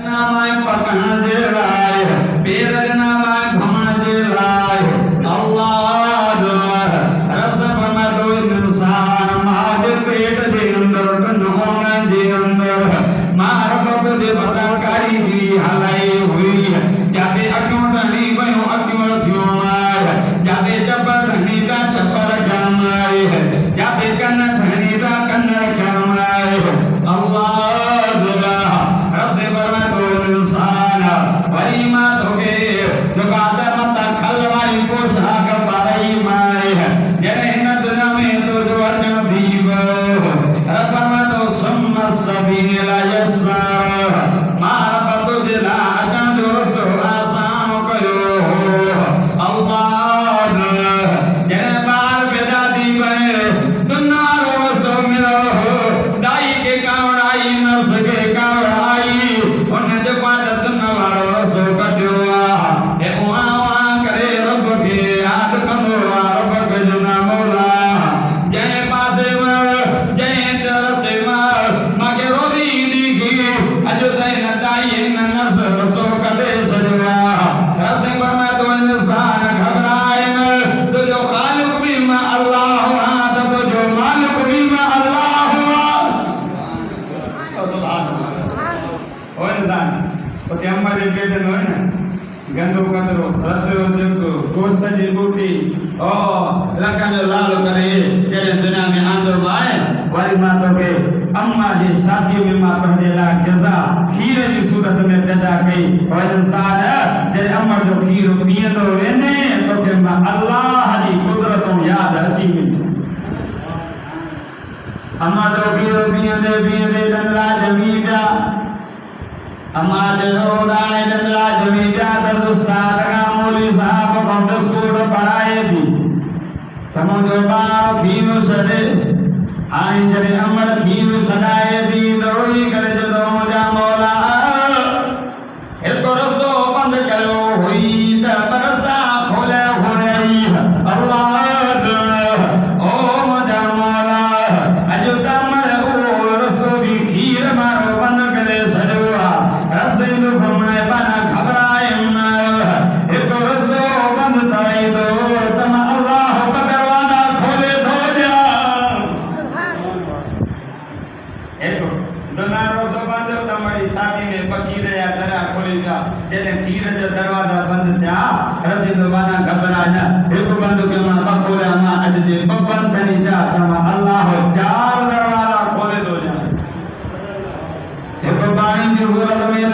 नामाय पकड़ दे लाए पेर नामाय घमण दे लाए अल्लाह रब से फरमा दो इंसान माज पेट दे अंदर टनोना दे अंदर मार बब दे बदकारी दी हलाई हुई जाते अखियों टनी भयो अखियों थियो मार जाते चपर टनी का चपर जमाए जाते कन्न टनी का कन्न जमाए अल्लाह रब से फरमा दो इंसान वही मां तोके दुकान मत खलवाई पोशाक पाई माए जने न दुनिया में तो जो अर्जन दीव रब फरमा दो सुम्मा सबीला यस्सार मार बतो दिला अजन जो सो आसान कयो अल्लाह जने बाल बेदा दीव दुनिया रो सो मिलो दाई के कावड़ाई नर्स के कावड़ाई उन जो पाद दुनिया वारो सो कटियो ए उहा करे रब के याद कंदो रब के जुना मौला जय पासे जय तरसे माके रोदी दी की अजो दैन दाई न नर्स रसो कटे सजवा रसे फरमा तो इंसान घबराए न तो जो खालिक भी मा अल्लाह तो जो मालिक भी मा अल्लाह सुभान अल्लाह ओ इंसान तो हमारे पेट में है ना गंदो कतरो रद्दो देखो गोश्त की बूटी ओ लखन जो लाल करे तेरे दुनिया में आंदो आए वाली मां तो के अम्मा जी शादी में मां पहला जजा खीर की सूरत में पैदा कई और इंसान तेरे अम्मा जो खीर पिए तो वेने तो के मां अल्लाह की कुदरतों याद अची में अम्मा जो खीर पिए दे दंगला जमीदा अम्मा जो राणे दंगला जमीदा तो उस्ताद का मौलवी साहब को स्कूल पढ़ाए थी तमो जो बाप खीर सदे आई जरे अमर खीर सदाए भी दरोई करे जो जा मौला एक रसो बंद करो हुई त बरसा खोले होई अल्लाह ओ मजा मौला अजो तमर ओ रसो भी खीर मारो बंद करे सजवा रब से नु फरमाए बना घबराए न एक रसो बंद ताई दो तम अल्लाह का दरवाजा खोले दो जा एक दोना रोज़ो बंद तमरी शादी में पखी रे या दरा खोली जा जने खीर जो दरवाजा बंद था रजी दो बना घबरा न एक बंद के मां पकोला मां अज दे बबन बनी जा तम अल्लाह चार दरवाजा खोले दो जा एक बाणी की सूरत में